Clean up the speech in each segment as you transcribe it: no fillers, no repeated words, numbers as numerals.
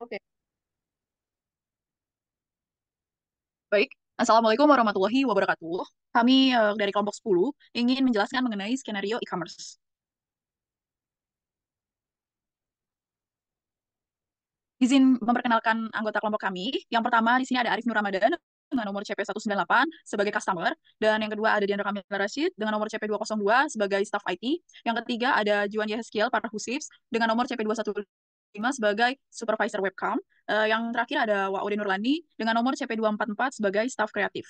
Oke, baik. Assalamualaikum warahmatullahi wabarakatuh. Kami dari kelompok 10 ingin menjelaskan mengenai skenario e-commerce. Izin memperkenalkan anggota kelompok kami. Yang pertama di sini ada Arif Nur Ramadan dengan nomor CP 198 sebagai customer, dan yang kedua ada Diandra Kamil Rashid dengan nomor CP 202 sebagai staff IT. Yang ketiga ada Juan Yehskiel Parahusifs dengan nomor CP 215 sebagai supervisor webcam. Yang terakhir ada Waude Nurlani dengan nomor CP 244 sebagai staff kreatif.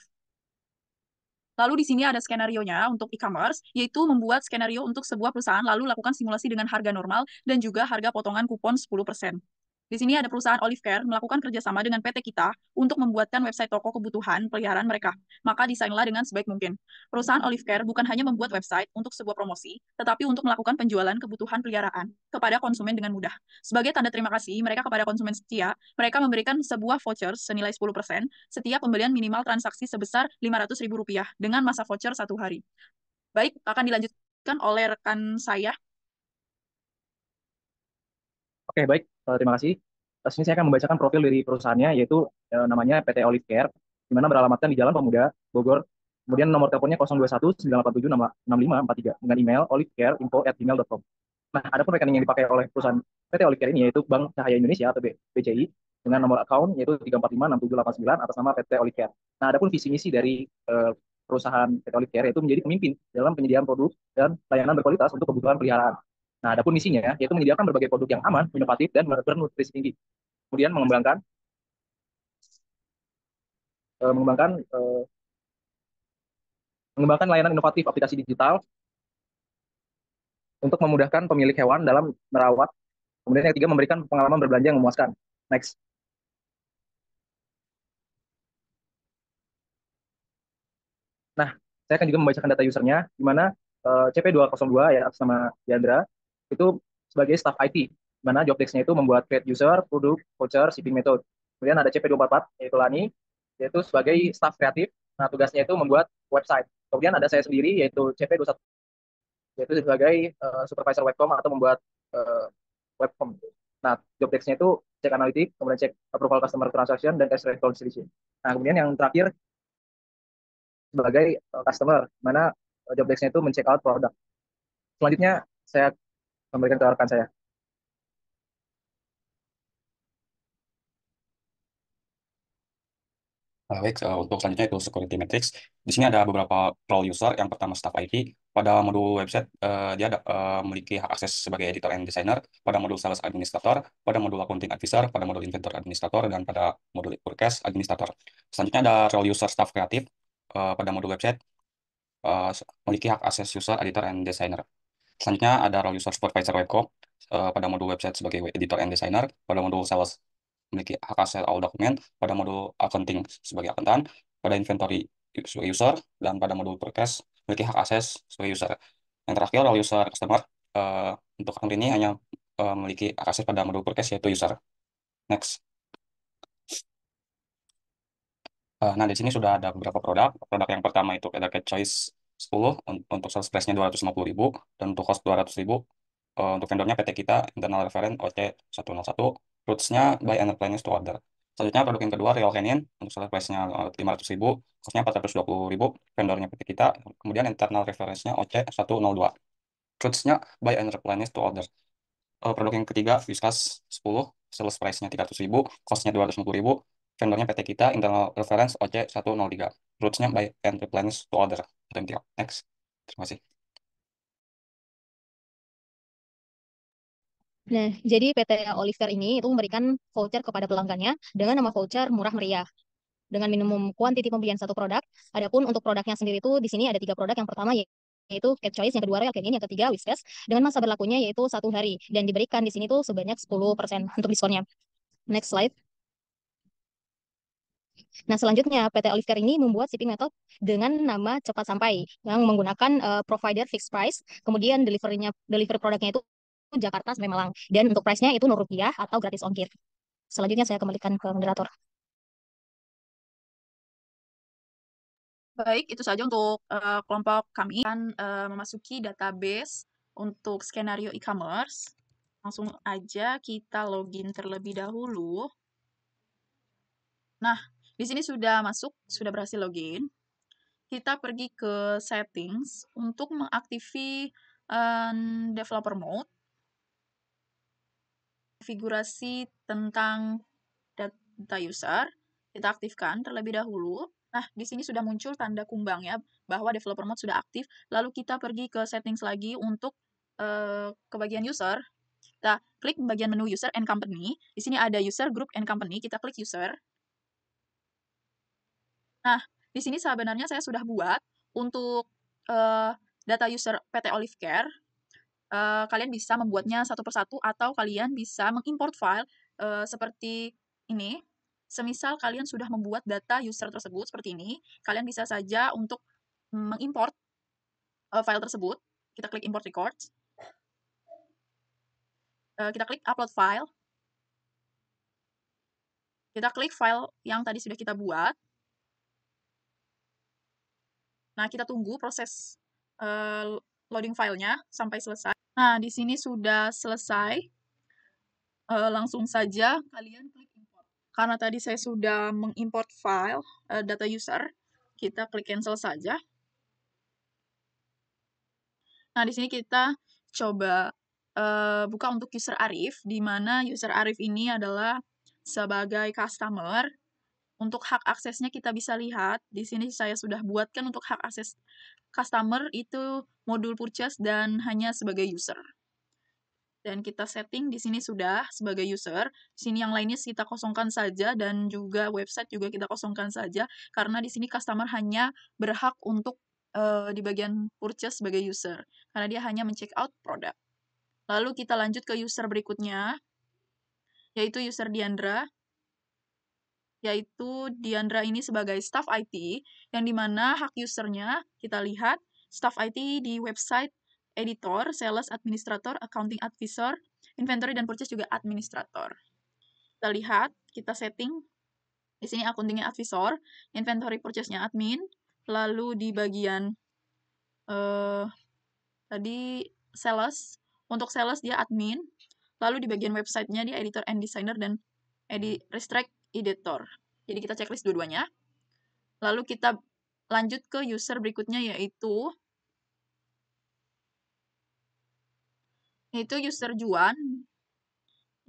Lalu di sini ada skenario-nya untuk e-commerce, yaitu membuat skenario untuk sebuah perusahaan lalu lakukan simulasi dengan harga normal dan juga harga potongan kupon 10%. Di sini ada perusahaan Olive Care melakukan kerjasama dengan PT Kita untuk membuatkan website toko kebutuhan peliharaan mereka. Maka desainlah dengan sebaik mungkin. Perusahaan Olive Care bukan hanya membuat website untuk sebuah promosi, tetapi untuk melakukan penjualan kebutuhan peliharaan kepada konsumen dengan mudah. Sebagai tanda terima kasih mereka kepada konsumen setia, mereka memberikan sebuah voucher senilai 10% setiap pembelian minimal transaksi sebesar Rp500.000 dengan masa voucher 1 hari. Baik, akan dilanjutkan oleh rekan saya. Oke, baik. Terima kasih. Sini saya akan membacakan profil dari perusahaannya, yaitu namanya PT Olive Care, di mana beralamatkan di Jalan Pemuda, Bogor. Kemudian nomor teleponnya 021 987 6543 dengan email olivecare@gmail.com. Nah, ada pun rekening yang dipakai oleh perusahaan PT Olive Care ini yaitu Bank Cahaya Indonesia atau BCI dengan nomor account yaitu 3456789 atas nama PT Olive Care. Nah, ada pun visi misi dari perusahaan PT Olive Care yaitu menjadi pemimpin dalam penyediaan produk dan layanan berkualitas untuk kebutuhan peliharaan. Nah, adapun misinya yaitu menyediakan berbagai produk yang aman, inovatif, dan bernutrisi tinggi. Kemudian eh, mengembangkan eh, mengembangkan layanan inovatif aplikasi digital untuk memudahkan pemilik hewan dalam merawat. Kemudian yang ketiga memberikan pengalaman berbelanja yang memuaskan. Next. Nah, saya akan juga membacakan data usernya, di mana CP202 ya atas nama Diandra itu sebagai staff IT, di mana job desk-nya itu membuat create user, produk, voucher, shipping method. Kemudian ada CP244 yaitu Lani, yaitu sebagai staff kreatif. Nah, tugasnya itu membuat website. Kemudian ada saya sendiri yaitu CP21 yaitu sebagai supervisor webcom atau membuat uh, webcom. Nah, job desk-nya itu cek analitik, kemudian cek approval customer transaction dan cash reconciliation. Nah, kemudian yang terakhir sebagai customer, mana job desk-nya itu men-check out produk. Selanjutnya saya kembalikan ke rekan saya. Baik, untuk selanjutnya itu security metrics. Di sini ada beberapa role user. Yang pertama staff IT. Pada modul website, dia memiliki hak akses sebagai editor and designer. Pada modul sales administrator, pada modul accounting advisor, pada modul inventory administrator, dan pada modul forecast administrator. Selanjutnya ada role user staff kreatif. Pada modul website, memiliki hak akses user, editor, and designer. Selanjutnya ada role user supervisor webcom pada modul website sebagai editor and designer, pada modul sales memiliki hak akses all dokumen, pada modul accounting sebagai akuntan, pada inventory sebagai user, dan pada modul forecast memiliki hak akses sebagai user. Yang terakhir role user customer eh, untuk akun ini hanya memiliki hak akses pada modul forecast yaitu user. Next. Nah, di sini sudah ada beberapa produk. Produk yang pertama itu ada Cat Choice 10 untuk sales price-nya 250.000 dan untuk cost 200.000. Untuk vendornya PT Kita, internal reference OC 101, Roots-nya by and replenish to order. Selanjutnya produk yang kedua Real Canyon untuk sales price-nya 500.000, cost-nya 420.000, vendornya PT Kita, kemudian internal reference-nya OC 102. Roots-nya by and replenish to order. Produk yang ketiga Whiskas 10, sales price-nya 300.000, cost-nya 250.000, vendornya PT Kita, internal reference OC 103. Roots-nya by and replenish to order. Itu yang tiga. Next. Terima kasih. Nah, jadi PT Oliver ini itu memberikan voucher kepada pelanggannya dengan nama voucher murah meriah dengan minimum kuantiti pembelian satu produk. Adapun untuk produknya sendiri itu di sini ada tiga produk. Yang pertama yaitu Cat Choice, yang kedua Royal Canin, yang ketiga Whiskas dengan masa berlakunya yaitu 1 hari dan diberikan di sini tuh sebanyak 10% untuk diskonnya. Next slide. Nah, selanjutnya PT Oliver ini membuat shipping method dengan nama cepat sampai yang menggunakan provider fixed price, kemudian delivery produknya itu Jakarta sampai Malang, dan untuk price-nya itu Rp0 atau gratis ongkir. Selanjutnya saya kembalikan ke moderator. Baik, itu saja untuk kelompok kami. Akan memasuki database untuk skenario e-commerce. Langsung aja kita login terlebih dahulu. Nah, di sini sudah masuk, sudah berhasil login. Kita pergi ke settings untuk mengaktifkan developer mode, konfigurasi tentang data user, kita aktifkan terlebih dahulu. Nah, di sini sudah muncul tanda kumbang ya, bahwa developer mode sudah aktif. Lalu kita pergi ke settings lagi untuk ke bagian user. Kita klik bagian menu user and company. Di sini ada user, group, and company. Kita klik user. Nah, di sini sebenarnya saya sudah buat untuk data user PT Olive Care. Kalian bisa membuatnya satu persatu atau kalian bisa mengimport file seperti ini. Semisal kalian sudah membuat data user tersebut seperti ini, kalian bisa saja untuk mengimport file tersebut. Kita klik import records. Kita klik upload file. Kita klik file yang tadi sudah kita buat. Nah, kita tunggu proses loading filenya sampai selesai. Nah, di sini sudah selesai. Langsung saja kalian klik import. Karena tadi saya sudah mengimport file data user, kita klik cancel saja. Nah, di sini kita coba buka untuk user Arif, di mana user Arif ini adalah sebagai customer. Untuk hak aksesnya kita bisa lihat, di sini saya sudah buatkan untuk hak akses customer itu modul purchase dan hanya sebagai user. Dan kita setting di sini sudah sebagai user. Di sini yang lainnya kita kosongkan saja dan juga website juga kita kosongkan saja karena di sini customer hanya berhak untuk di bagian purchase sebagai user karena dia hanya men-check out produk. Lalu kita lanjut ke user berikutnya yaitu user Diandra. Yaitu Diandra ini sebagai staff IT yang dimana hak usernya kita lihat staff IT di website editor, sales administrator, accounting advisor, inventory dan purchase juga administrator. Kita lihat, kita setting. Di sini accounting-nya advisor, inventory purchase-nya admin, lalu di bagian tadi sales, untuk sales dia admin, lalu di bagian website-nya dia editor and designer dan restrict editor. Jadi kita checklist dua-duanya. Lalu kita lanjut ke user berikutnya yaitu user Juan,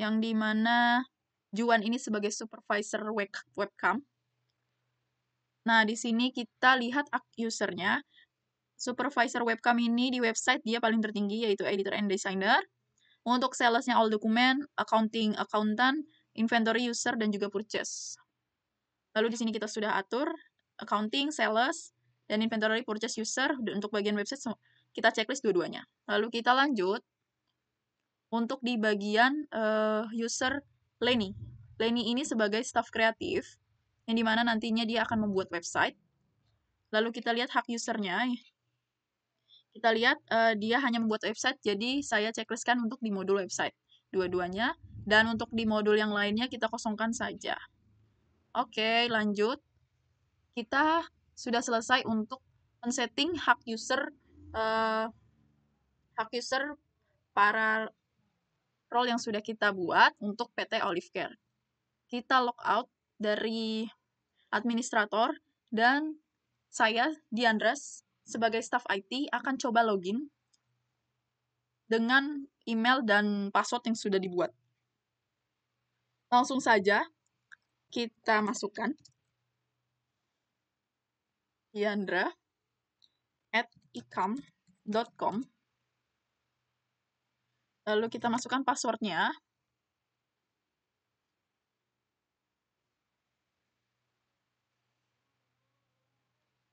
yang dimana Juan ini sebagai supervisor webcam. Nah, di sini kita lihat usernya. Supervisor webcam ini di website dia paling tertinggi yaitu editor and designer. Untuk salesnya all document, accounting, accountant, inventory user, dan juga purchase. Lalu di sini kita sudah atur accounting, sales, dan inventory purchase user. Untuk bagian website kita checklist dua-duanya. Lalu kita lanjut untuk di bagian user Lenny. Lenny ini sebagai staff kreatif, yang dimana nantinya dia akan membuat website. Lalu kita lihat hak usernya. Kita lihat dia hanya membuat website, jadi saya checklistkan untuk di modul website. Dua-duanya. Dan untuk di modul yang lainnya kita kosongkan saja. Oke, lanjut. Kita sudah selesai untuk men-setting hak user para role yang sudah kita buat untuk PT Olive Care. Kita log out dari administrator dan saya, Diandra, sebagai staff IT akan coba login dengan email dan password yang sudah dibuat. Langsung saja kita masukkan diandra@icam.com. Lalu kita masukkan passwordnya.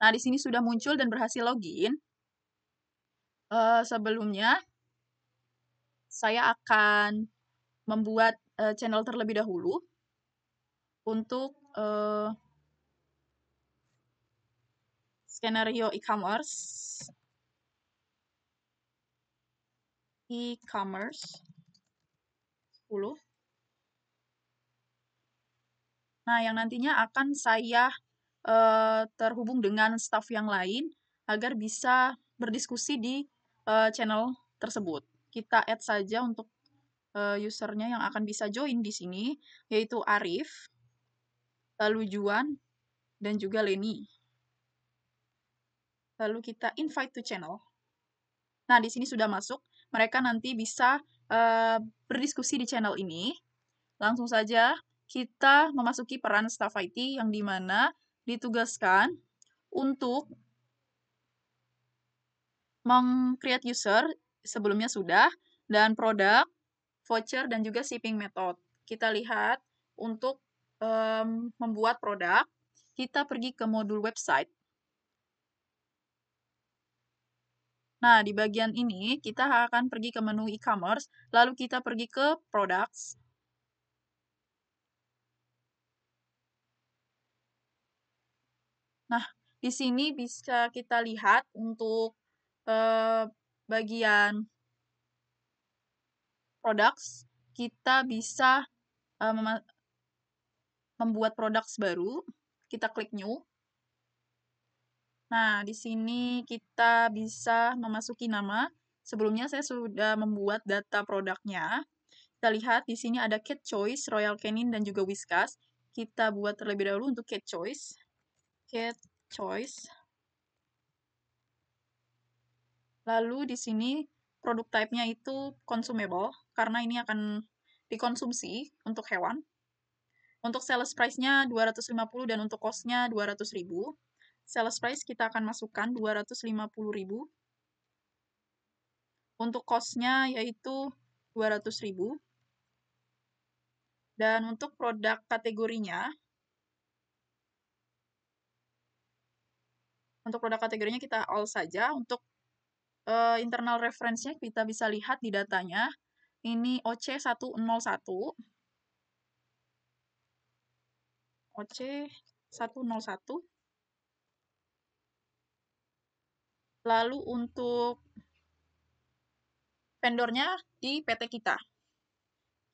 Nah, di sini sudah muncul dan berhasil login. Sebelumnya, saya akan membuat channel terlebih dahulu untuk skenario e-commerce 10. Nah, yang nantinya akan saya terhubung dengan staff yang lain agar bisa berdiskusi di channel tersebut. Kita add saja untuk usernya yang akan bisa join di sini, yaitu Arif, lalu Juan, dan juga Leni. Lalu kita invite to channel. Nah, di sini sudah masuk. Mereka nanti bisa berdiskusi di channel ini. Langsung saja kita memasuki peran staff IT yang dimana ditugaskan untuk meng-create user, sebelumnya sudah, dan produk, voucher, dan juga shipping method. Kita lihat untuk membuat produk, kita pergi ke modul website. Nah, di bagian ini kita akan pergi ke menu e-commerce, lalu kita pergi ke products. Nah, di sini bisa kita lihat untuk bagian products, kita bisa membuat products baru. Kita klik new. Nah, di sini kita bisa memasuki nama. Sebelumnya saya sudah membuat data produknya. Kita lihat di sini ada Cat Choice, Royal Canin, dan juga Whiskas. Kita buat terlebih dahulu untuk Cat Choice. Cat Choice. Lalu di sini produk type-nya itu consumable, karena ini akan dikonsumsi untuk hewan. Untuk sales price-nya 250 dan untuk cost-nya 200.000. Sales price kita akan masukkan 250.000. Untuk cost-nya yaitu 200.000. Dan untuk produk kategorinya, kita all saja. Untuk internal reference-nya kita bisa lihat di datanya. Ini OC101. OC101. Lalu untuk vendornya di PT kita.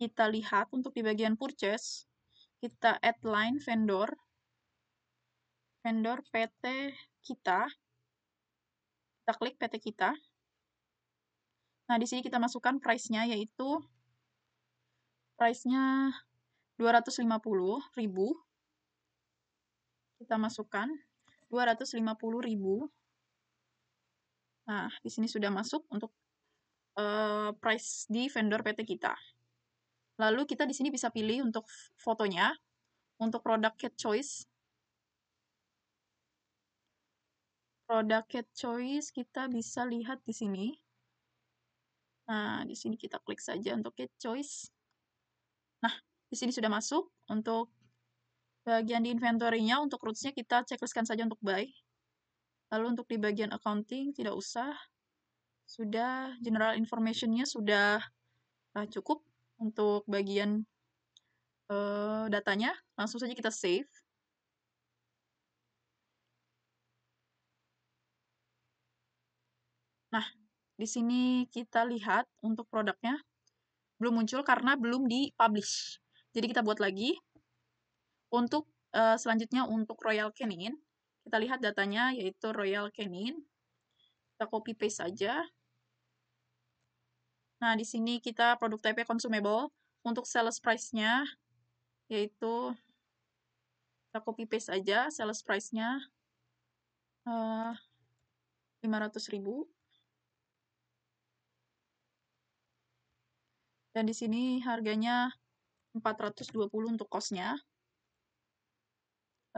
Kita lihat untuk di bagian purchase, kita add line vendor PT kita. Kita klik PT kita. Nah, di sini kita masukkan price-nya, yaitu price-nya 250.000. Kita masukkan 250.000. Nah, di sini sudah masuk untuk price di vendor PT kita. Lalu kita di sini bisa pilih untuk fotonya, untuk produk Cat Choice. Produk Cat Choice kita bisa lihat di sini. Nah, di sini kita klik saja untuk Cat Choice. Nah, di sini sudah masuk. Untuk bagian di inventory-nya, untuk roots-nya kita checklistkan saja untuk buy. Lalu untuk di bagian accounting, tidak usah. Sudah, general information-nya sudah cukup. Untuk bagian datanya, langsung saja kita save. Nah, di sini kita lihat untuk produknya belum muncul karena belum di-publish. Jadi kita buat lagi. Untuk selanjutnya untuk Royal Canin, kita lihat datanya yaitu Royal Canin. Kita copy paste saja. Nah, di sini kita produk type consumable. Untuk sales price-nya yaitu kita copy paste saja sales price-nya 500.000. Dan di sini harganya 420 untuk cost-nya.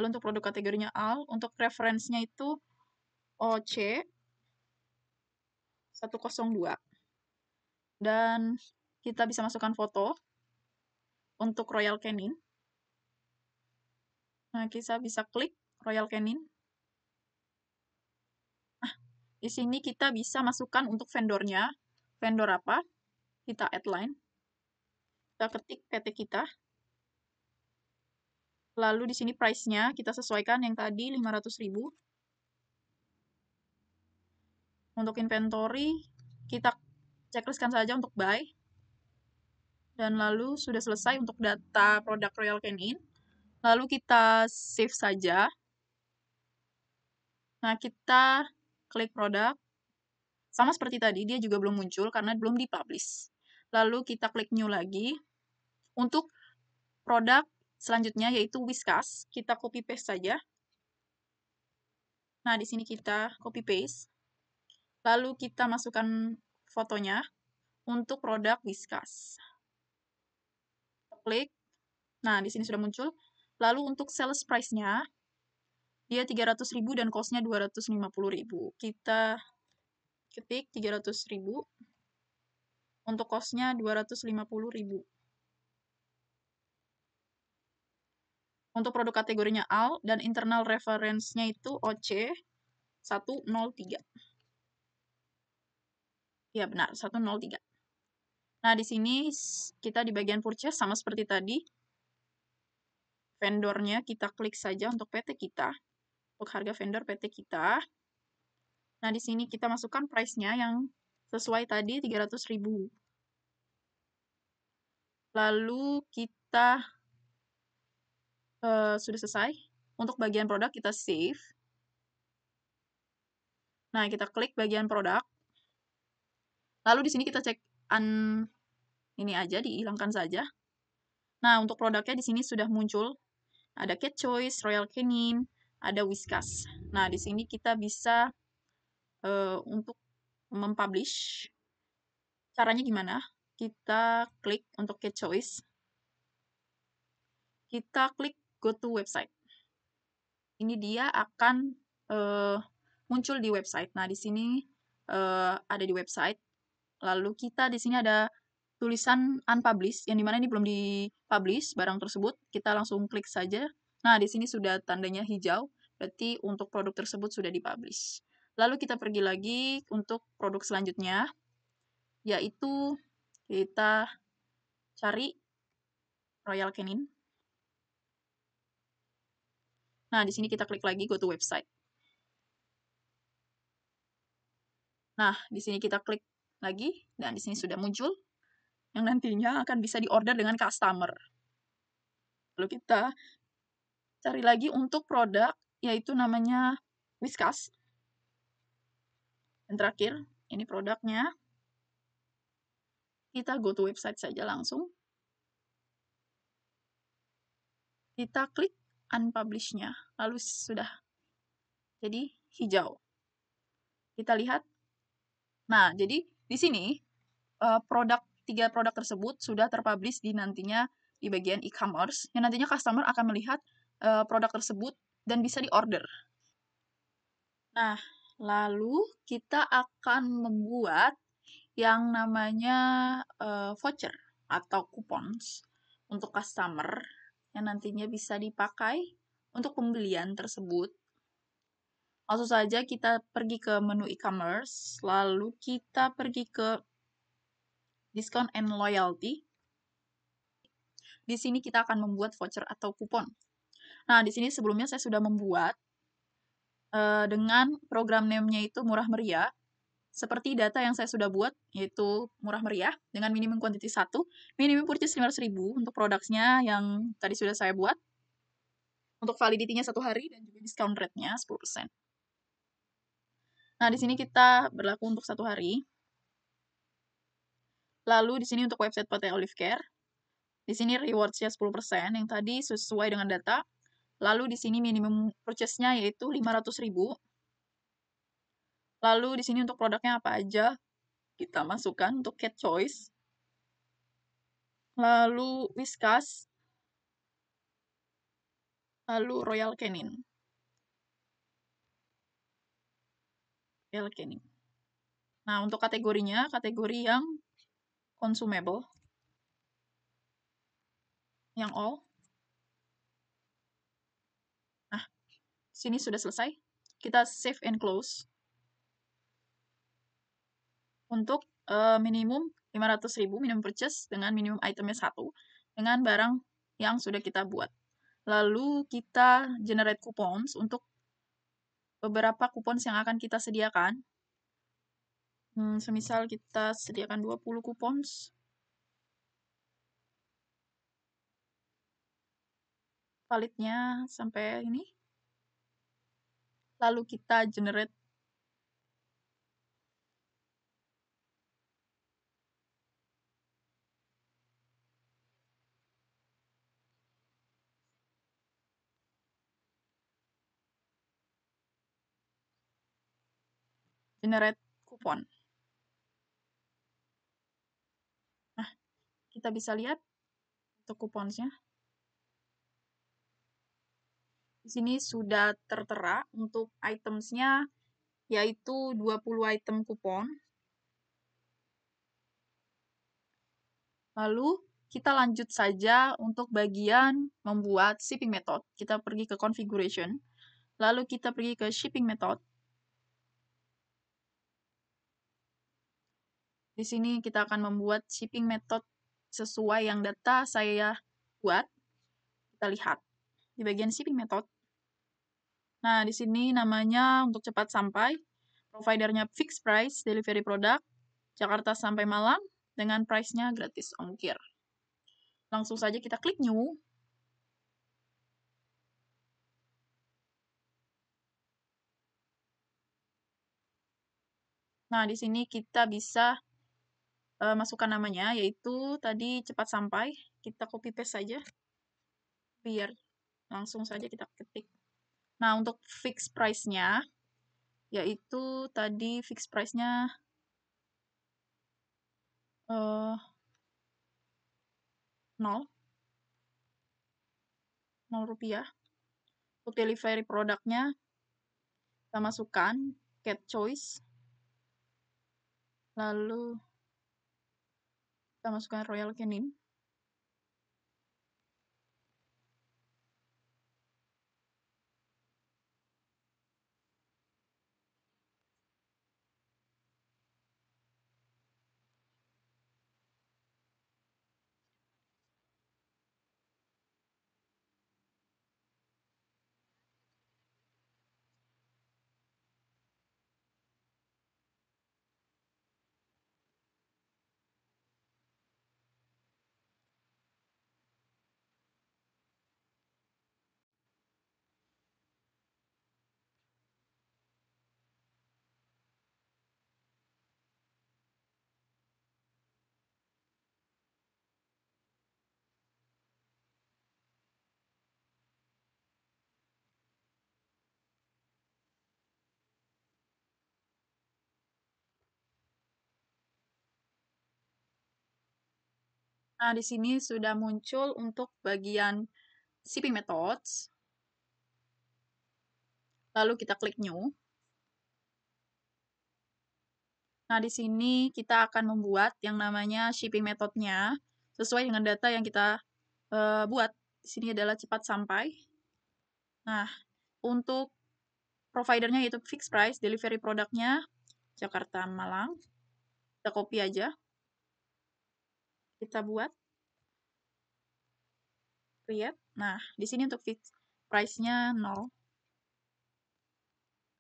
Lalu untuk produk kategorinya AL, untuk reference-nya itu OC102. Dan kita bisa masukkan foto untuk Royal Canin. Nah, kita bisa klik Royal Canin. Nah, di sini kita bisa masukkan untuk vendornya. Vendor apa? Kita add line. Kita ketik PT kita. Lalu di sini price-nya kita sesuaikan yang tadi 500.000. Untuk inventory, kita checklistkan saja untuk buy. Dan lalu sudah selesai untuk data produk Royal Canin. Lalu kita save saja. Nah, kita klik produk. Sama seperti tadi, dia juga belum muncul karena belum dipublish. Lalu kita klik new lagi. Untuk produk selanjutnya yaitu Whiskas, kita copy paste saja. Nah, di sini kita copy paste. Lalu kita masukkan fotonya untuk produk Whiskas. Klik. Nah, di sini sudah muncul. Lalu untuk sales price-nya, dia 300.000 dan cost-nya 250.000. Kita ketik 300.000. Untuk cost-nya 250.000. Untuk produk kategorinya AL dan internal reference-nya itu OC 103. Ya, benar, 103. Nah, di sini kita di bagian purchase sama seperti tadi. Vendornya kita klik saja untuk PT kita. Untuk harga vendor PT kita. Nah, di sini kita masukkan price-nya yang sesuai tadi 300.000. Lalu kita sudah selesai. Untuk bagian produk kita save. Nah, kita klik bagian produk. Lalu di sini kita cek ini aja, dihilangkan saja. Nah, untuk produknya di sini sudah muncul. Ada Cat Choice, Royal Canin, ada Whiskas. Nah, di sini kita bisa untuk mempublish. Caranya gimana? Kita klik untuk Cat Choice. Kita klik go to website. Ini dia akan muncul di website. Nah, di sini ada di website. Lalu kita di sini ada tulisan unpublished, yang dimana ini belum dipublish barang tersebut. Kita langsung klik saja. Nah, di sini sudah tandanya hijau, berarti untuk produk tersebut sudah dipublish. Lalu kita pergi lagi untuk produk selanjutnya, yaitu kita cari Royal Canin. Nah, di sini kita klik lagi go to website. Nah, di sini kita klik lagi, dan di sini sudah muncul yang nantinya akan bisa diorder dengan customer. Lalu kita cari lagi untuk produk, yaitu namanya Whiskas. Dan terakhir, ini produknya. Kita go to website saja langsung. Kita klik unpublish-nya, lalu sudah jadi hijau. Kita lihat. Nah, jadi di sini tiga produk tersebut sudah terpublish di nantinya di bagian e-commerce, yang nantinya customer akan melihat produk tersebut dan bisa diorder. Nah, lalu kita akan membuat yang namanya voucher atau coupons untuk customer yang nantinya bisa dipakai untuk pembelian tersebut. Langsung saja kita pergi ke menu e-commerce, lalu kita pergi ke discount and loyalty. Di sini kita akan membuat voucher atau kupon. Nah, di sini sebelumnya saya sudah membuat dengan program name-nya itu Murah Meriah. Seperti data yang saya sudah buat, yaitu Murah Meriah, dengan minimum quantity 1, minimum purchase 500.000 untuk produknya yang tadi sudah saya buat. Untuk validity-nya 1 hari, dan juga discount rate-nya 10%. Nah, di sini kita berlaku untuk 1 hari. Lalu di sini untuk website PT Olive Care, di sini rewards-nya 10%, yang tadi sesuai dengan data. Lalu di sini minimum purchase-nya yaitu 500.000. Lalu di sini untuk produknya apa aja, kita masukkan untuk Cat Choice. Lalu Whiskas. Lalu Royal Canin. Royal Canin. Nah, untuk kategorinya, kategori yang consumable. Yang all. Nah, sini sudah selesai. Kita save and close. Untuk minimum 500.000 minimum purchase dengan minimum itemnya 1 dengan barang yang sudah kita buat. Lalu kita generate coupons untuk beberapa coupons yang akan kita sediakan. Semisal kita sediakan 20 coupons. Validnya sampai ini. Lalu kita generate . . 。 . 。 . 。 . . . . . . . 。 . 。 . 。 . 。 . 。 . 。 . 。 . 。 。 . 。 . 。 。 。 。 。 . 。 。 . 。 。 . 。 。 . 。 。 . . 。 . 。 . 。 . . generate kupon. Nah, kita bisa lihat untuk kuponnya. Di sini sudah tertera untuk itemsnya, yaitu 20 item kupon. Lalu kita lanjut saja untuk bagian membuat shipping method. Kita pergi ke configuration, lalu kita pergi ke shipping method. Di sini kita akan membuat shipping method sesuai yang data saya buat. Kita lihat di bagian shipping method. Nah, di sini namanya untuk cepat sampai, providernya fixed price, delivery product, Jakarta sampai Malang, dengan price-nya gratis ongkir. Langsung saja kita klik new. Nah, di sini kita bisa masukkan namanya, yaitu tadi cepat sampai. Kita copy paste saja, biar langsung saja kita ketik. Nah, untuk fixed price-nya, yaitu tadi fixed price-nya 0 rupiah. Untuk delivery produknya, kita masukkan cat choice. Lalu kita masukkan Royal Canin. Nah, di sini sudah muncul untuk bagian shipping methods. Lalu kita klik new. Nah, di sini kita akan membuat yang namanya shipping method-nya sesuai dengan data yang kita buat. Di sini adalah cepat sampai. Nah, untuk providernya yaitu fixed price, delivery produknya Jakarta Malang. Kita copy aja. Kita buat. Create. Nah, di sini untuk fixed price-nya 0.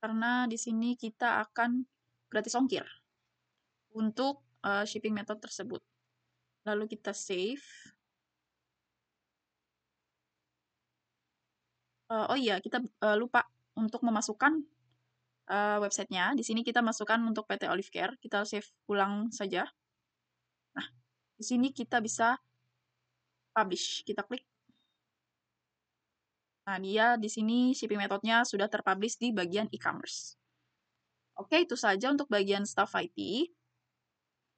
Karena di sini kita akan gratis ongkir untuk shipping method tersebut. Lalu kita save. Oh iya, kita lupa untuk memasukkan websitenya. Di sini kita masukkan untuk PT Olive Care. Kita save ulang saja. Nah, di sini kita bisa publish. Kita klik. Nah, dia di sini shipping methodnya sudah terpublish di bagian e-commerce. Oke, itu saja untuk bagian staff IT.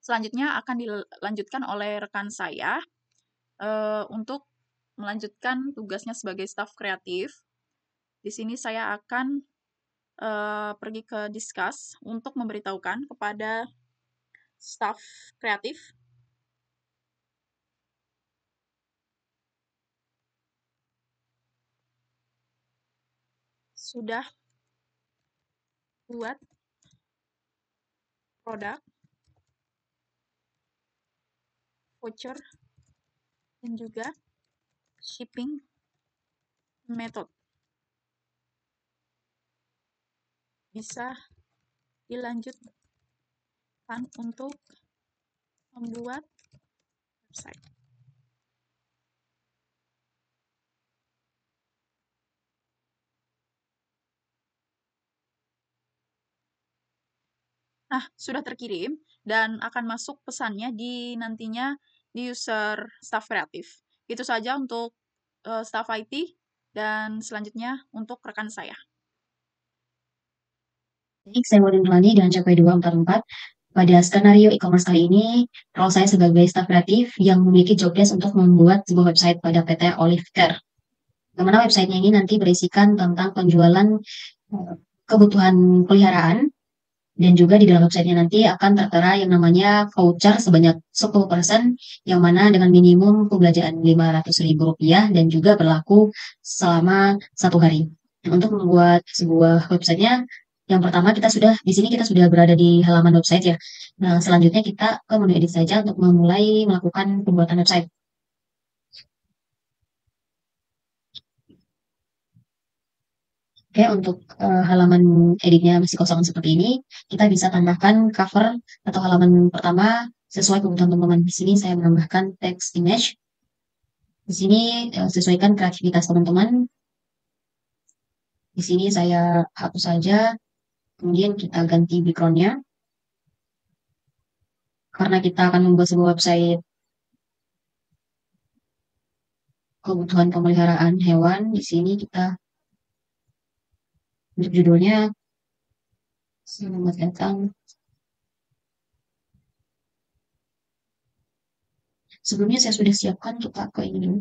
Selanjutnya akan dilanjutkan oleh rekan saya untuk melanjutkan tugasnya sebagai staff kreatif. Di sini saya akan pergi ke discuss untuk memberitahukan kepada staff kreatif sudah buat produk, voucher, dan juga shipping method. Bisa dilanjutkan untuk membuat website. Nah, sudah terkirim dan akan masuk pesannya di nantinya di user staff kreatif. Itu saja untuk staff IT dan selanjutnya untuk rekan saya. Baik, saya Wadid Nurani dengan CP 244. Pada skenario e-commerce kali ini, role saya sebagai staf kreatif yang memiliki job desk untuk membuat sebuah website pada PT Olive Care. Bagaimana websitenya ini nanti berisikan tentang penjualan kebutuhan peliharaan, dan juga di dalam websitenya nanti akan tertera yang namanya voucher sebanyak 10%, yang mana dengan minimum pembelanjaan Rp500.000 dan juga berlaku selama 1 hari. Untuk membuat sebuah websitenya, yang pertama di sini kita sudah berada di halaman website ya. Nah, selanjutnya kita ke menu edit saja untuk memulai melakukan pembuatan website. Oke, untuk halaman editnya masih kosong seperti ini, kita bisa tambahkan cover atau halaman pertama sesuai kebutuhan teman-teman. Di sini saya menambahkan text image. Di sini sesuaikan kreativitas teman-teman. Di sini saya hapus saja, kemudian kita ganti background-nya. Karena kita akan membuat sebuah website kebutuhan pemeliharaan hewan, di sini kita untuk judulnya selamat datang. Sebelumnya saya sudah siapkan, kita ke ini dulu.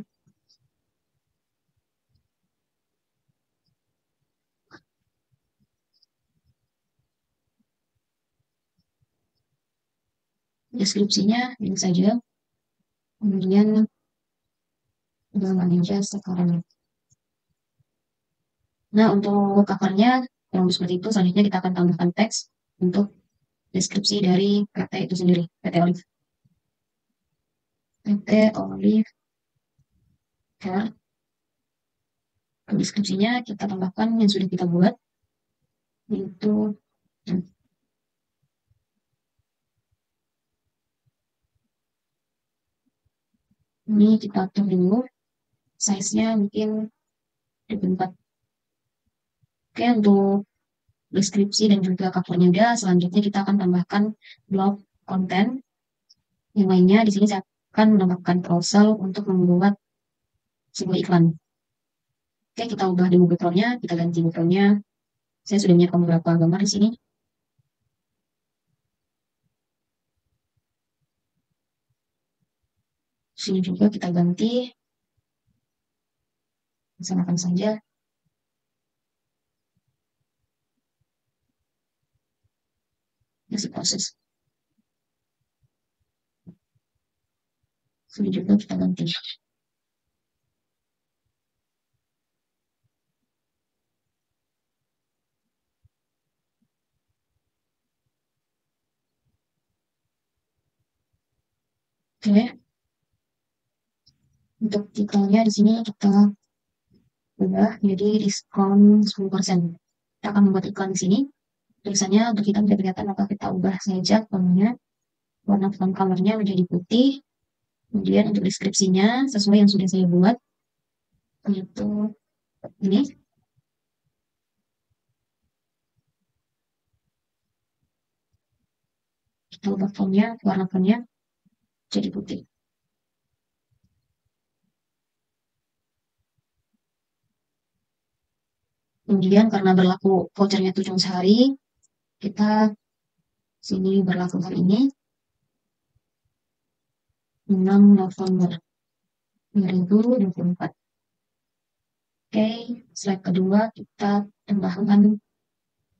Deskripsinya ini saja, kemudian meja sekarang. Nah, untuk covernya yang seperti itu, selanjutnya kita akan tambahkan teks untuk deskripsi dari PT itu sendiri, PT Olive. PT Olive Care. Deskripsinya kita tambahkan yang sudah kita buat, yaitu ini kita atur dulu, size-nya mungkin 24. Oke, untuk deskripsi dan juga covernya udah, selanjutnya kita akan tambahkan blog konten. Yang lainnya di sini saya akan menambahkan carousel untuk membuat sebuah iklan. Oke, kita ubah dulu background-nya, kita ganti background-nya. Saya sudah menyiapkan beberapa gambar di sini. Sini juga kita ganti. Samakan saja. Masih proses. Sini juga kita ganti. Oke. Untuk titelnya di sini kita ubah jadi diskon 10%. Kita akan membuat iklan di sini. Tulisannya untuk kita tidak kelihatan, maka kita ubah saja fontnya. Warna font color-nya menjadi putih. Kemudian untuk deskripsinya sesuai yang sudah saya buat, yaitu ini. Kita ubah fontnya, warna fontnya jadi putih. Kemudian karena berlaku vouchernya itu cuma sehari, kita sini berlaku hari ini 6 November 2024. Oke, slide kedua kita tambahkan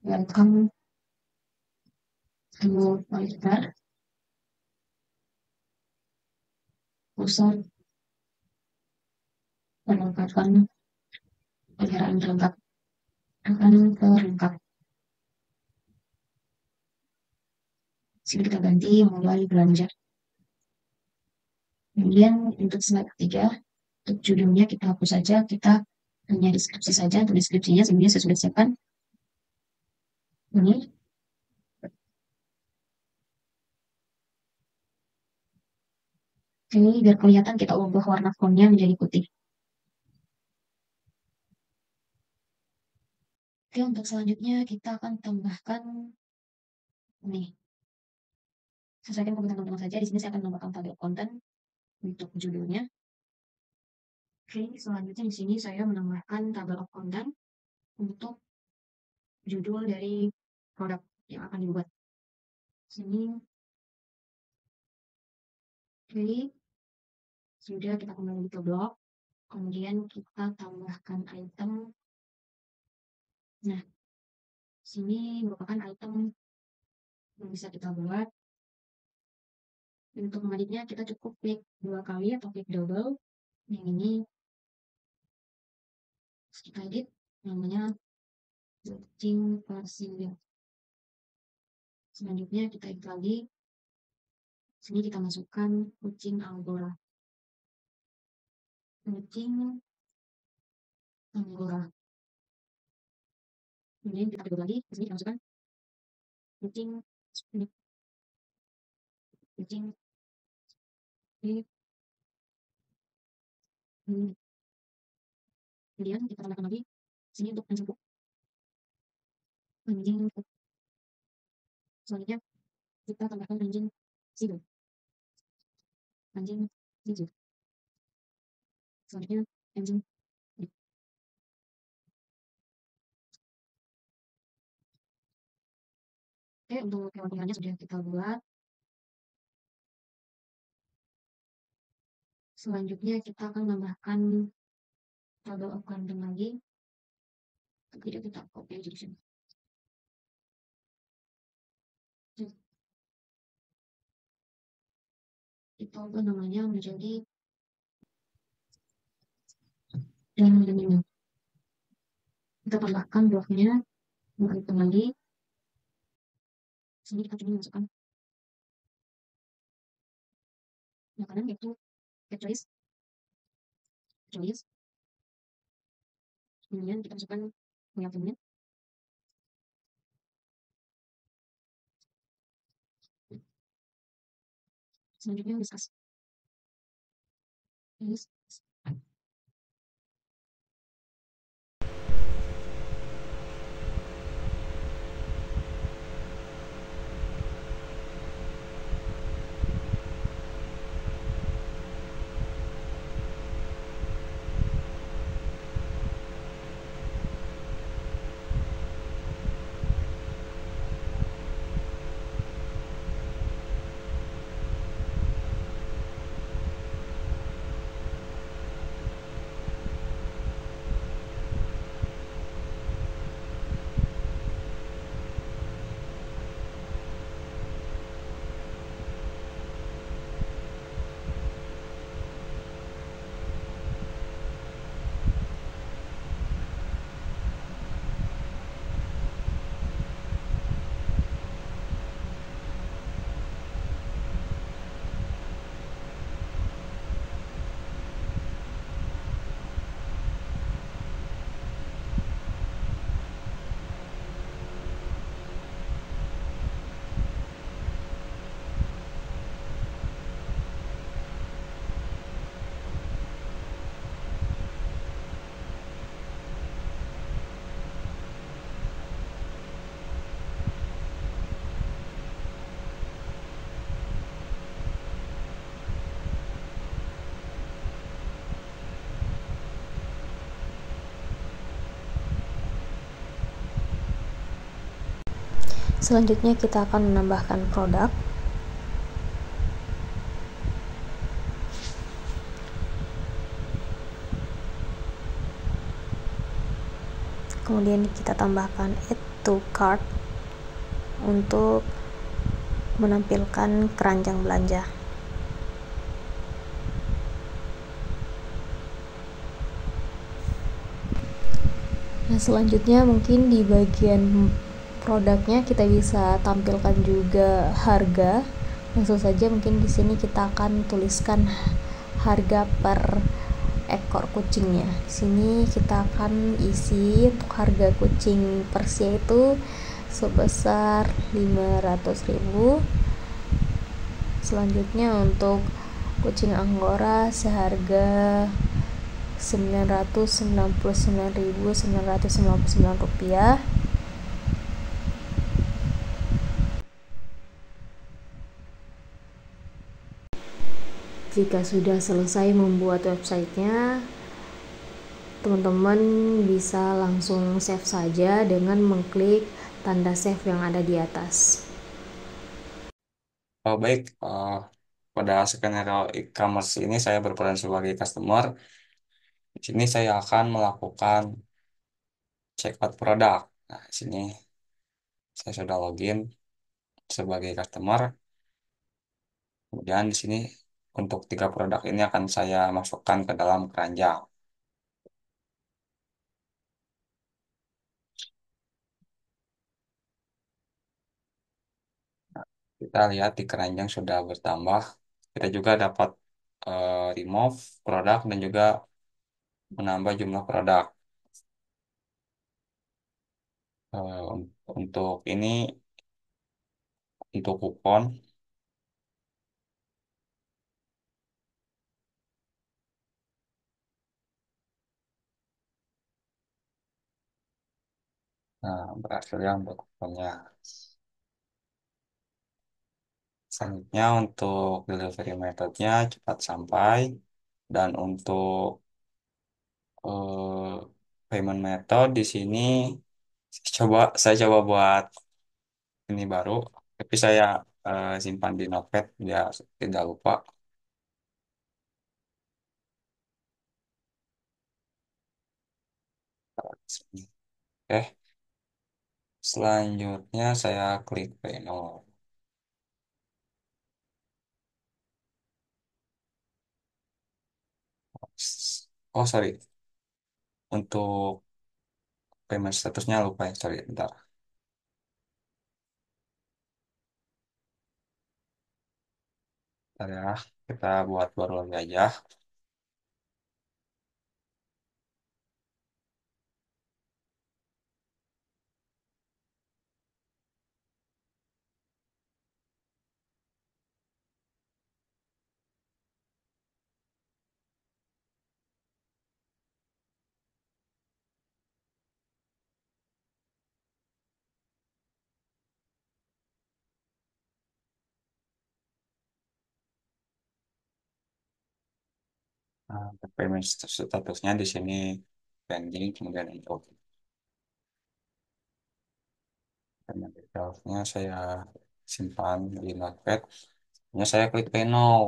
welcome to Oliver. Pusat perlengkapan peliharaan terlengkap akan terlengkap. Sini kita ganti mulai belanja. Kemudian untuk slide ketiga, untuk judulnya kita hapus saja, kita hanya deskripsi saja. Untuk deskripsinya sebenarnya saya sudah siapkan. Ini. Oke, biar kelihatan kita ubah warna fontnya menjadi putih. Oke, untuk selanjutnya kita akan tambahkan ini. Sesuaikan kebutuhan teman-teman saja. Di sini saya akan menambahkan tabel konten untuk judulnya. Oke, selanjutnya di sini saya menambahkan tabel of content untuk judul dari produk yang akan dibuat. Sini, oke, sudah kita kembali ke blog, kemudian kita tambahkan item. Nah, sini merupakan item yang bisa kita buat. Untuk mengeditnya kita cukup klik 2 kali atau klik double. Yang ini kita edit, namanya kucing Persia. Selanjutnya kita edit lagi. Sini kita masukkan kucing Angora. Kucing Angora. Kemudian kita edit lagi. Sini kita masukkan kucing Split. Kucing Split. Kemudian kita tambahkan lagi. Sini untuk anjing puk. Anjing puk. Selanjutnya kita tambahkan anjing sidu. Anjing sidu. Selanjutnya anjing. Oke, untuk hewan peliharaannya sudah kita buat. Selanjutnya kita akan menambahkan table of content lagi. Tidak kita copy aja di sini. Kita ubah namanya menjadi dan ini. Kita tambahkan bloknya item lagi. Sini kita coba masukkan makanan yaitu choice. Kemudian kita masukkan itemnya. Selanjutnya discuss. Selanjutnya kita akan menambahkan produk. Kemudian kita tambahkan add to cart untuk menampilkan keranjang belanja. Nah, selanjutnya mungkin di bagian produknya kita bisa tampilkan juga harga. Langsung saja mungkin di sini kita akan tuliskan harga per ekor kucingnya. Di sini kita akan isi untuk harga kucing Persia itu sebesar 500.000. Selanjutnya untuk kucing Angora seharga Rp999.999. Jika sudah selesai membuat websitenya, teman-teman bisa langsung save saja dengan mengklik tanda save yang ada di atas. Oh, baik, pada skenario e-commerce ini saya berperan sebagai customer. Di sini saya akan melakukan check out produk. Nah, di sini saya sudah login sebagai customer. Kemudian di sini untuk tiga produk ini akan saya masukkan ke dalam keranjang. Kita lihat di keranjang sudah bertambah. Kita juga dapat remove produk dan juga menambah jumlah produk. Untuk ini, untuk kupon, nah, berhasil yang untuk kuponnya. Selanjutnya untuk delivery methodnya cepat sampai. Dan untuk eh, payment method di sini saya coba buat ini baru, tapi saya simpan di Notepad biar tidak lupa. Oke, selanjutnya saya klik panel. Oh, sorry. Untuk payment statusnya lupa ya, sorry, bentar. Bentar ya, kita buat baru lagi aja. Nah, payment statusnya di sini pending, kemudian untuk payment detailsnya saya simpan di Notepad. Kemudian saya klik Pay Now.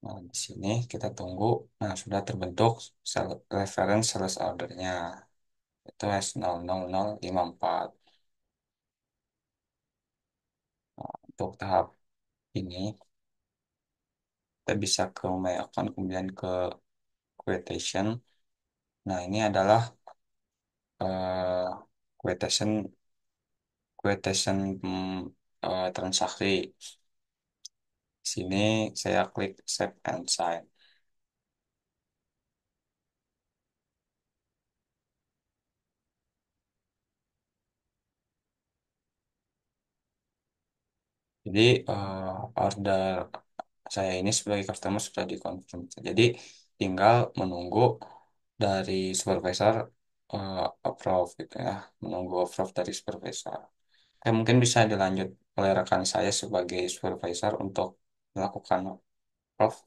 Nah, di sini kita tunggu. Nah, sudah terbentuk reference sales ordernya. Itu S00054. Nah, untuk tahap ini, kita bisa ke My Account, kemudian ke Quotation. Nah, ini adalah eh, quotation quotation transaksi. Di sini saya klik Save and Sign. Jadi order saya ini sebagai customer sudah dikonfirm. Jadi tinggal menunggu dari supervisor approve gitu ya, menunggu approve dari supervisor. Oke, mungkin bisa dilanjut oleh rekan saya sebagai supervisor untuk melakukan approve.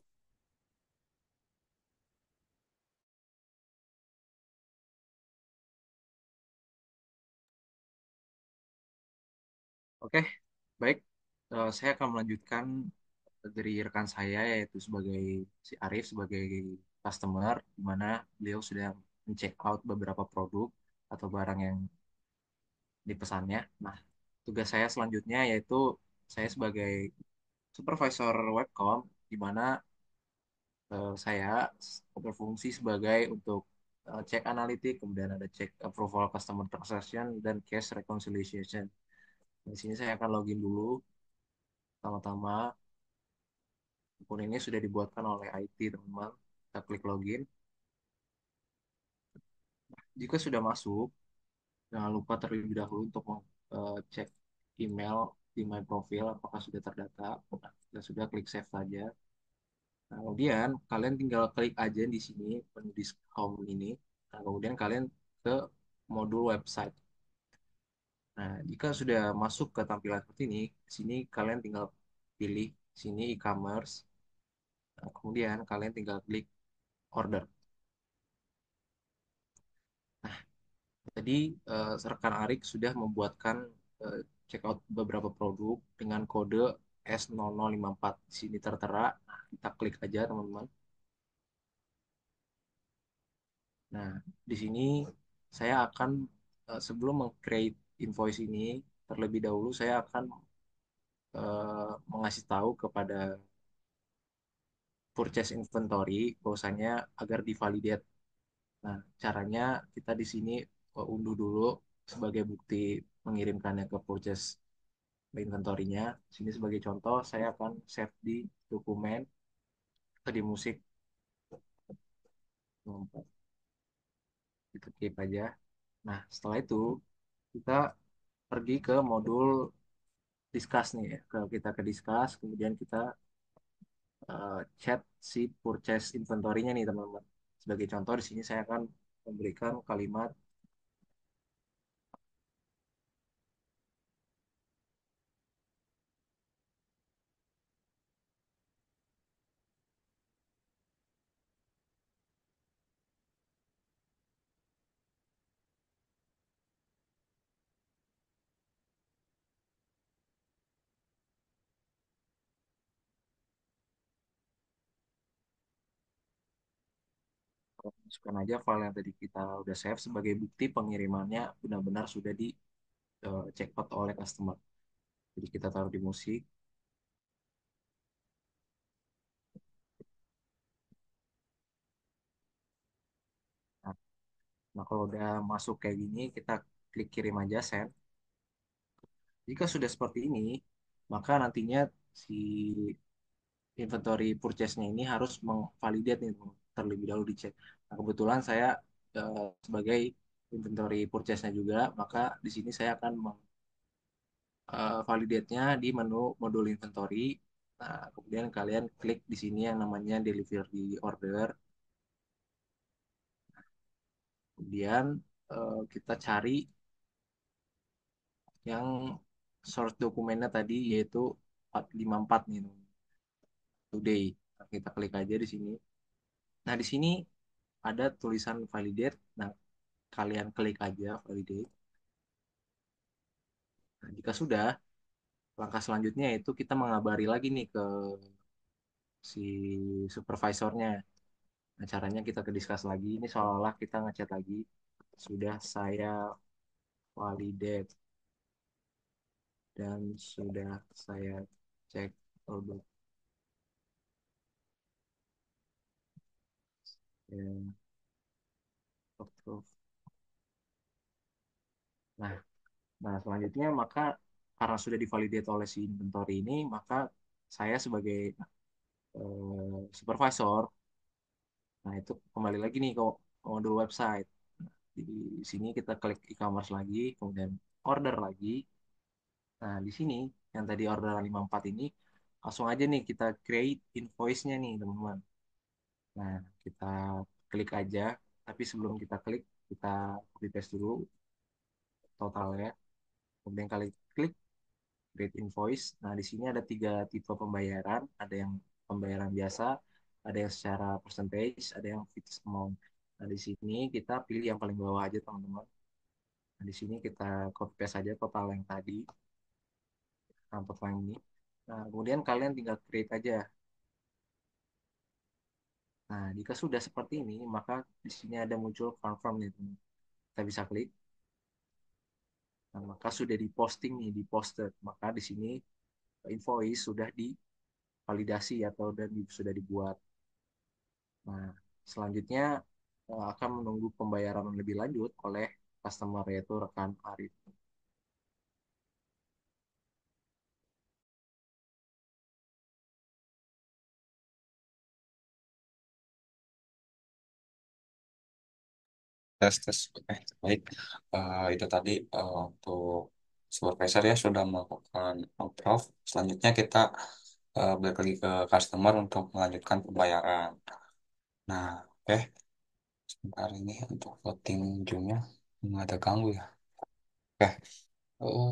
Oke, baik. Saya akan melanjutkan dari rekan saya yaitu sebagai si Arif sebagai customer di mana beliau sudah men-check out beberapa produk atau barang yang dipesannya. Nah, tugas saya selanjutnya yaitu saya sebagai supervisor webcom di mana saya berfungsi sebagai untuk cek analitik, kemudian ada cek approval customer transaction dan cash reconciliation. Di sini saya akan login dulu. Pertama-tama akun ini sudah dibuatkan oleh IT, teman-teman. Kita klik login. Jika sudah masuk, jangan lupa terlebih dahulu untuk cek email di My Profile apakah sudah terdata. Nah, kita sudah klik save saja. Nah, kemudian kalian tinggal klik aja di sini menu di home ini. Nah, kemudian kalian ke modul website. Nah, jika sudah masuk ke tampilan seperti ini, di sini kalian tinggal pilih sini e-commerce. Nah, kemudian kalian tinggal klik order. Tadi rekan Arik sudah membuatkan checkout beberapa produk dengan kode S0054. Di sini tertera. Nah, kita klik aja teman-teman. Nah, di sini saya akan sebelum meng-create invoice ini, terlebih dahulu saya akan mengasih tahu kepada purchase inventory bahwasanya agar divalidate. Nah, caranya kita di sini unduh dulu sebagai bukti mengirimkannya ke purchase inventory-nya. Sini sebagai contoh, saya akan save di dokumen atau di musik. Kita keep aja. Nah, setelah itu kita pergi ke modul discuss nih ya. Kita ke discuss, kemudian kita chat si purchase inventory-nya nih teman-teman. Sebagai contoh di sini saya akan memberikan kalimat masukkan aja file yang tadi kita udah save sebagai bukti pengirimannya benar-benar sudah di check out oleh customer. Jadi kita taruh di musik. Nah, nah, kalau udah masuk kayak gini, kita klik kirim aja send. Jika sudah seperti ini, maka nantinya si inventory purchase-nya ini harus mengvalidate nih terlebih dahulu dicek. Nah, kebetulan saya sebagai inventory purchase-nya juga, maka di sini saya akan validate-nya di menu modul inventory. Nah, kemudian kalian klik di sini yang namanya delivery order. Kemudian kita cari yang source dokumennya tadi yaitu 454 nih, today. Nah, kita klik aja di sini. Nah, di sini ada tulisan validate. Nah, kalian klik aja validate. Nah, jika sudah, langkah selanjutnya itu kita mengabari lagi nih ke si supervisornya. Nah, caranya kita ke discuss lagi. Ini seolah-olah kita ngechat lagi. Sudah saya validate dan sudah saya cek produk. Ya, approve. Nah, nah, selanjutnya maka karena sudah divalidate oleh si inventory ini, maka saya sebagai supervisor, nah itu kembali lagi nih ke modul website. Di sini kita klik e-commerce lagi, kemudian order lagi. Nah, di sini yang tadi orderan 54 ini langsung aja nih kita create invoice-nya nih, teman-teman. Nah, kita klik aja, tapi sebelum kita klik, kita copy paste dulu totalnya. Kemudian kali klik create invoice. Nah, di sini ada tiga tipe pembayaran, ada yang pembayaran biasa, ada yang secara percentage, ada yang fixed amount. Nah, di sini kita pilih yang paling bawah aja, teman-teman. Nah, di sini kita copy paste aja total yang tadi, nah, total yang ini. Nah, kemudian kalian tinggal create aja. Nah, jika sudah seperti ini, maka di sini ada muncul confirm nih, teman. Kita bisa klik. Nah, maka sudah diposting nih, diposted. Maka di sini invoice sudah divalidasi atau sudah dibuat. Nah, selanjutnya akan menunggu pembayaran lebih lanjut oleh customer yaitu rekan Arif. Tes tes. Oke, baik. Itu tadi untuk supervisor ya sudah melakukan approve. Selanjutnya kita balik lagi ke customer untuk melanjutkan pembayaran. Nah, oke. Sebentar ini untuk voting Zoom-nya nggak ada ganggu ya. Oke. eh,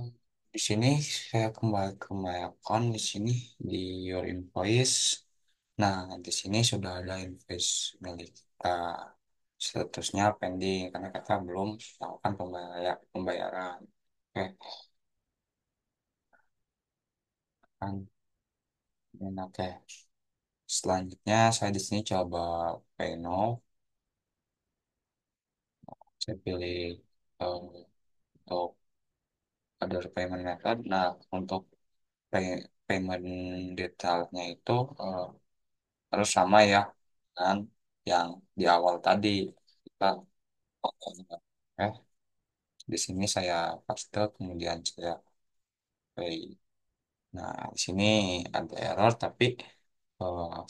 di sini saya kembali ke my account di sini di your invoice. Nah, di sini sudah ada invoice milik kita. statusnya pending karena kita belum melakukan pembayaran. Oke, kan. Dan oke. Selanjutnya saya di sini coba pay now. Saya pilih untuk other payment method. Nah, untuk payment detailnya itu eh, harus sama ya dengan yang di awal tadi. Kita di sini saya paste, kemudian saya pay. Nah, di sini ada error, tapi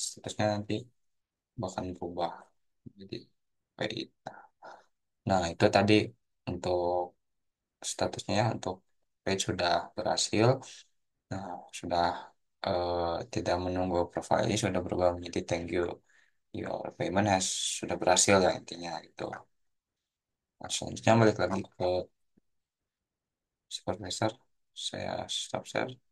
statusnya nanti bakal berubah. Jadi, pay. Nah, itu tadi untuk statusnya ya, untuk page sudah berhasil. Nah, sudah tidak menunggu profile ini sudah berubah menjadi thank you. Your payment has sudah berhasil ya intinya itu. Nah, selanjutnya balik lagi ke supervisor. Saya stop share.